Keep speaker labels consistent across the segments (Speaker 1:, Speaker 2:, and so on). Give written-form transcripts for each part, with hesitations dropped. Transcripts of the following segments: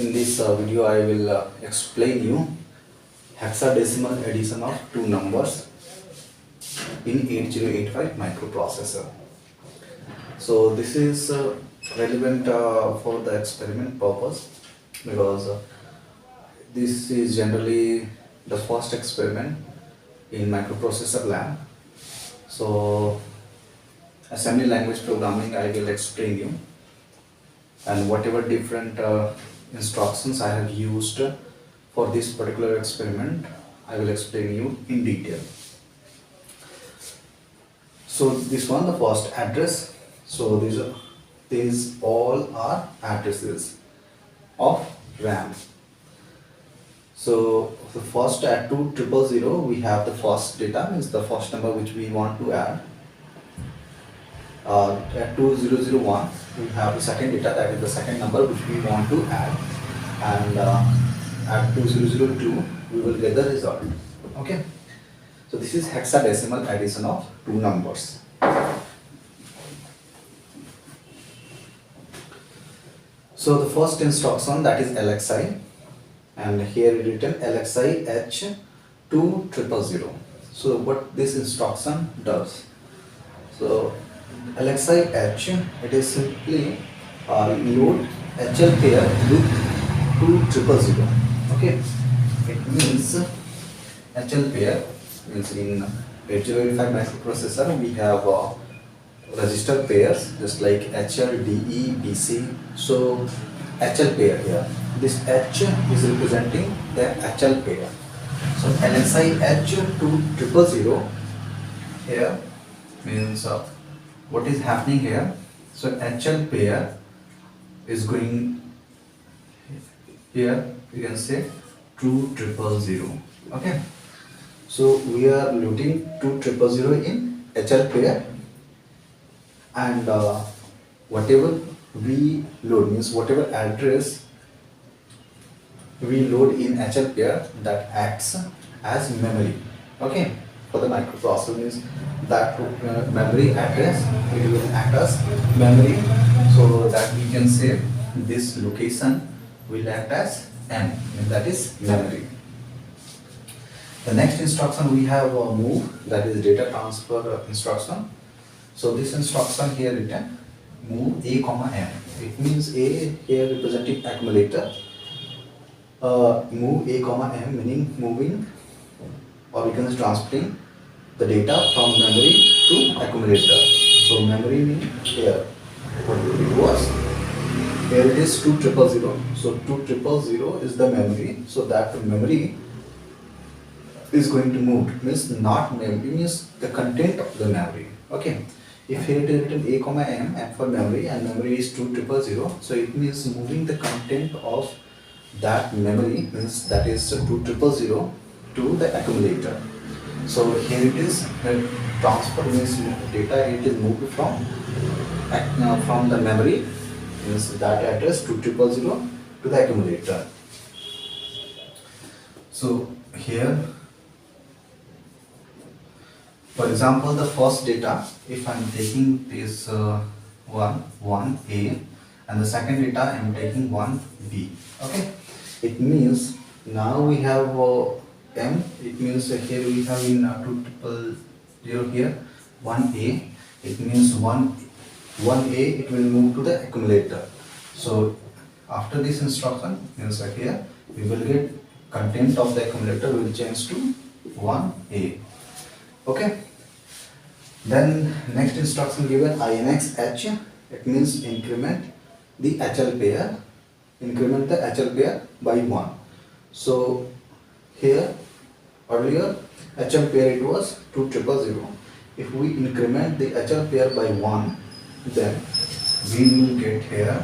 Speaker 1: In this video, I will explain you hexadecimal addition of two numbers in 8085 microprocessor. So this is relevant for the experiment purpose because this is generally the first experiment in microprocessor lab. So assembly language programming I will explain you, and whatever different instructions I have used for this particular experiment I will explain you in detail. So this one, the first address. So these all are addresses of RAM. So the first at 2000 we have the first data, means the first number which we want to add. At 2001 we have the second data, that is the second number which we want to add, and at 2002 we will get the result. Okay, so this is hexadecimal addition of two numbers. So the first instruction, that is LXI, and here written LXI H2000. So what this instruction does, so LXI H, it is simply load HL pair with 2000. Okay, it means HL pair means in 8085 microprocessor we have register pairs just like HL, DE, BC. So HL pair here, this H is representing the HL pair. So LXI H2000 here means what is happening here. So HL pair is going here, you can say 2000. Okay, so we are loading 2000 in HL pair, and whatever we load, means whatever address we load in HL pair, that acts as memory. Okay, for the microprocessor, means that memory address, it will act as memory, so that we can say this location will act as M, and that is memory. The next instruction we have move, that is data transfer instruction. So this instruction here written move A comma M. It means A here representing accumulator. Move A comma M meaning moving, or we can say transferring the data from memory to accumulator. So memory means here what it was. Here it is 2000. So 2000 is the memory. So that memory is going to move, means not memory, means the content of the memory. Okay, if here it is written A comma M, M for memory, and memory is 2000, so it means moving the content of that memory, means that is 2000 to the accumulator. So here it is transfer, means data it is moved from the memory, means that address 2000 to the accumulator. So here, for example, the first data, if I am taking this 1A, and the second data I am taking 1B. Okay, it means now we have M, it means here we have in 2000 here 1A, it means 1A it will move to the accumulator. So after this instruction, means here we will get content of the accumulator will change to 1A. Okay, then next instruction given INX H, it means increment the HL pair, increment the HL pair by 1. So here earlier HL pair it was 2000. If we increment the HL pair by 1, then we will get here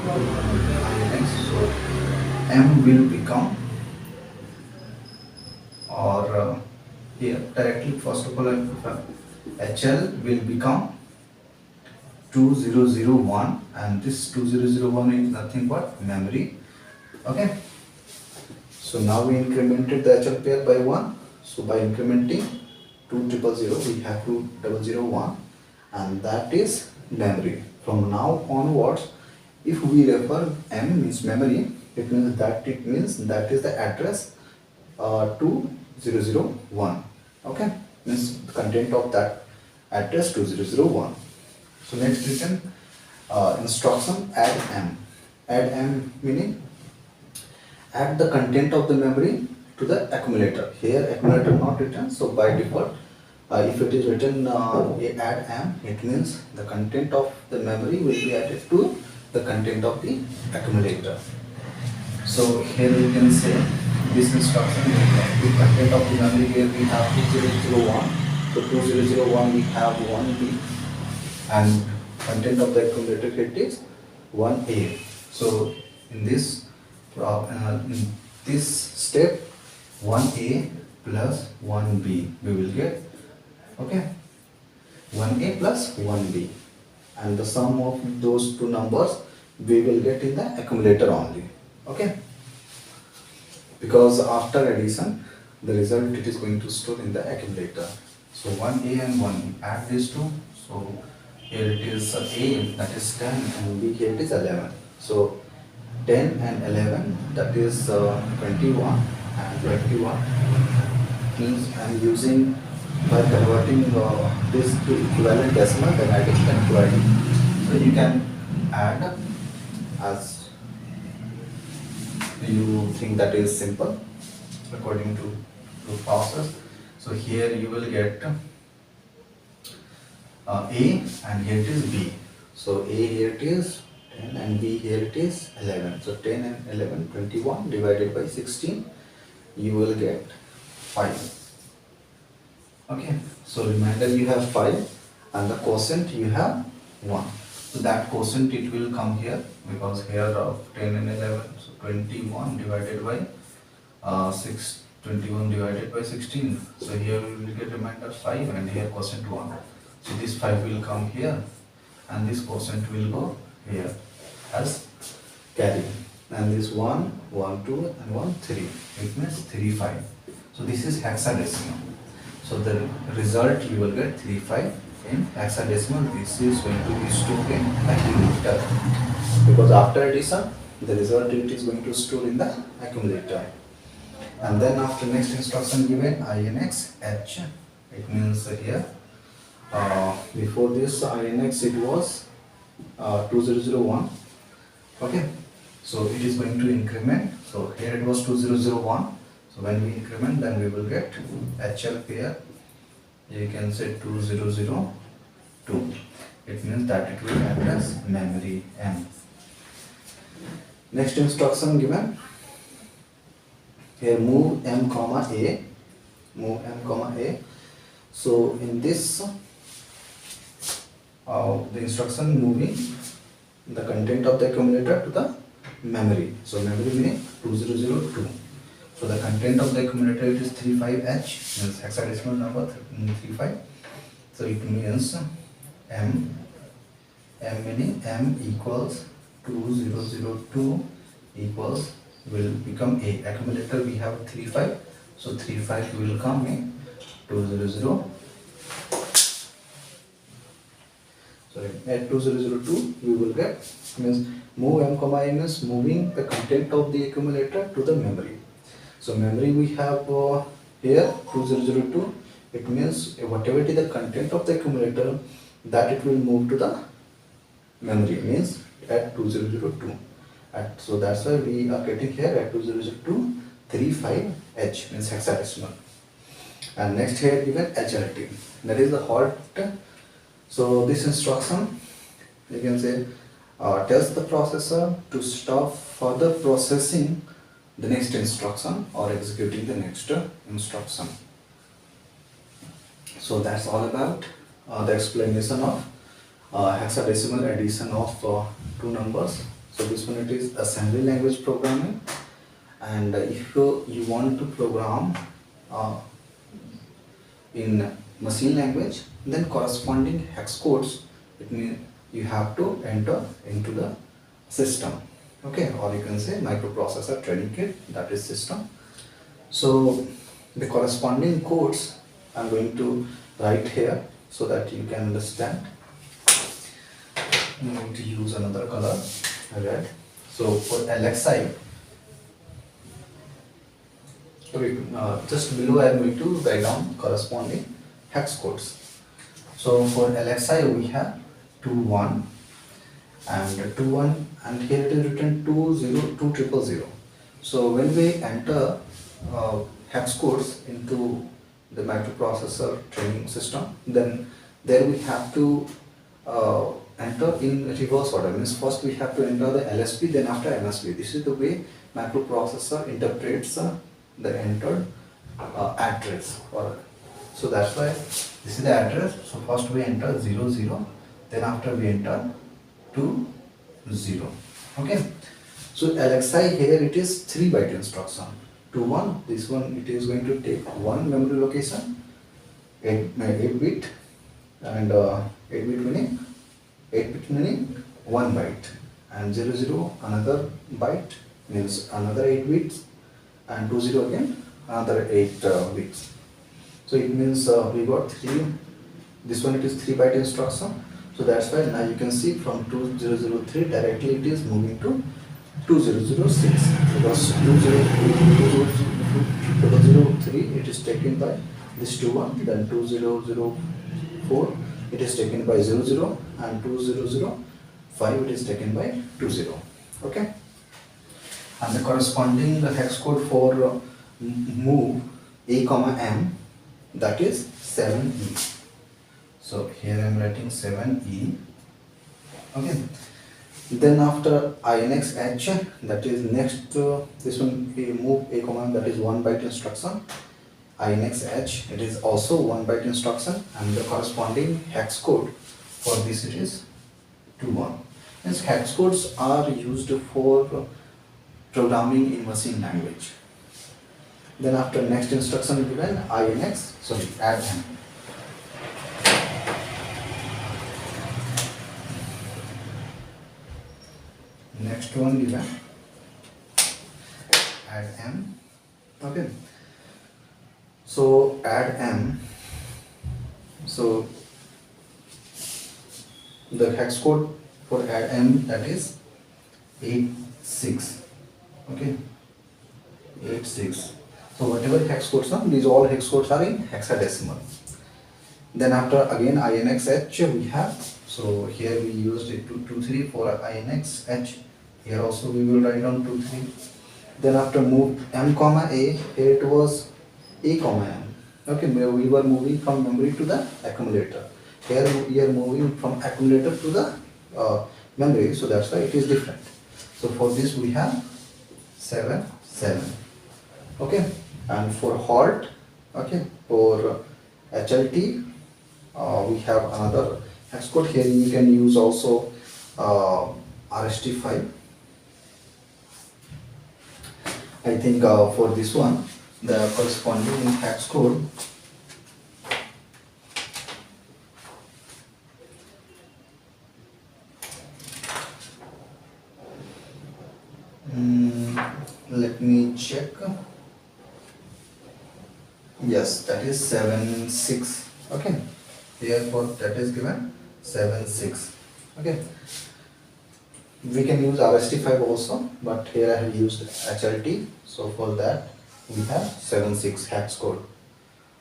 Speaker 1: INX. So M will become, or here directly first of all HL will become 2001, and this 2001 is nothing but memory. Okay, so now we incremented the HL pair by 1. So by incrementing 2000 we have 2001, and that is memory. From now onwards, if we refer M means memory, It means that is the address 2001. Okay, means the content of that address 2001. So next written instruction add m. Add m meaning add the content of the memory to the accumulator. Here accumulator not written, so by default if it is written add m, it means the content of the memory will be added to the content of the accumulator. So here you can say this instruction, the content of the memory here we have 2001. So 2001 we have 1B, and content of the accumulator it is 1A. So in this step 1A plus 1B we will get, okay, 1A plus 1B, and the sum of those two numbers we will get in the accumulator only. Okay, because after addition the result it is going to store in the accumulator. So 1A and 1B, add these two. So here it is A, that is 10, and B here it is 11. So 10 and 11, that is 21, and 21 means I am using, by converting this to equivalent decimal, then I get the query. So you can add as you think that is simple according to the process. So here you will get A, and here it is B. So A here it is 10 and B here it is 11. So 10 and 11, 21 divided by 16, you will get 5. Okay, so remainder you have 5 and the quotient you have 1. So that quotient it will come here, because here of 10 and 11, so 21 divided by 21 divided by 16. So here we will get remainder 5 and here quotient 1. So this 5 will come here and this quotient will go here as carry. And this 1, 1, 2 and 1, 3. It means 3, 5. So this is hexadecimal. So the result you will get 3, 5 in hexadecimal. This is going to be stored in accumulator, because after addition the result it is going to store in the accumulator. And then after next instruction given INX H, it means here before this INX it was 2001. Okay, so it is going to increment. So here it was 2001. So when we increment, then we will get HL here. You can say 2002. It means that it will address memory M. Next instruction given here, move M comma A. Move M comma A. So in this the instruction moving the content of the accumulator to the memory. So memory meaning 2002. So the content of the accumulator it is 35H, means hexadecimal number 35. So it means M meaning M equals 2002 equals will become A. Accumulator we have 35, so 35 will come in 2002. Sorry, at 2002 we will get, means move M comma A means moving the content of the accumulator to the memory. So memory we have here 2002. It means whatever it is the content of the accumulator, that it will move to the memory, means at 2002. So that's why we are getting here at 2002 35H, means hexadecimal. And next here given HLT, that is the halt. So this instruction you can say tells the processor to stop further processing the next instruction or executing the next instruction. So that's all about the explanation of hexadecimal addition of two numbers. So this one it is assembly language programming, and if you want to program in machine language, then corresponding hex codes, it means you have to enter into the system. Okay, or you can say microprocessor training kit, that is system. So the corresponding codes I'm going to write here so that you can understand. I'm going to use another color, red. So for LXI, Okay, just below I am going to write down corresponding hex codes. So for LXI we have 21 and 21, and here it is written 202000. So when we enter hex codes into the microprocessor training system, then there we have to enter in reverse order. Means first we have to enter the LSB, then after MSB. This is the way microprocessor interprets the entered address. Or so that's why this is the address. So first we enter 00, then after we enter 20. Okay. So LXI here it is 3-byte instruction. 21, this one it is going to take one memory location, 8 bit, and 8 bit meaning 1 byte, and 00 another byte means another 8 bits, and 20 again another 8 bits. So it means we got 3, this one it is 3-byte instruction. So that's why now you can see from 2003 directly it is moving to 2006, because 2003 it is taken by this 21, then 2004 it is taken by 00, and 2005 it is taken by 20. Okay, and the corresponding hex code for move A comma M, that is 7E. So here I am writing 7E. Okay. Then after INX H, that is next this one, we move A comma, that is 1-byte instruction. INX H, it is also 1-byte instruction, and the corresponding hex code for this it is 21. Hence hex codes are used for programming in machine language. Then after next instruction given add M. Next one given add M. Okay, so add M. So the hex code for add M, that is 86. Okay, 86. So whatever hex codes are, these all hex codes are in hexadecimal. Then after again INX H we have, so here we used it 223 for INX H. Here also we will write down 23. Then after move M comma A, here it was A comma M. Okay, we were moving from memory to the accumulator. Here we are moving from accumulator to the memory, so that's why it is different. So for this we have 7. Okay, and for halt, okay, for HLT we have another hex code. Here you can use also RST5. I think for this one the corresponding hex code let me check. Yes, that is 76. Okay, therefore that is given 76. Okay, we can use RST5 also, but here I have used HLT, so for that we have 76 hex code.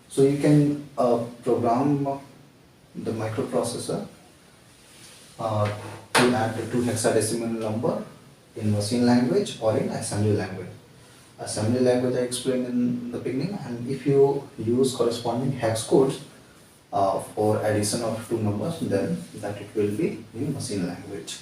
Speaker 1: So you can program the microprocessor to add the 2 hexadecimal number in machine language or in assembly language. Assembly language I explained in the beginning, and if you use corresponding hex codes for addition of 2 numbers, then that it will be in machine language.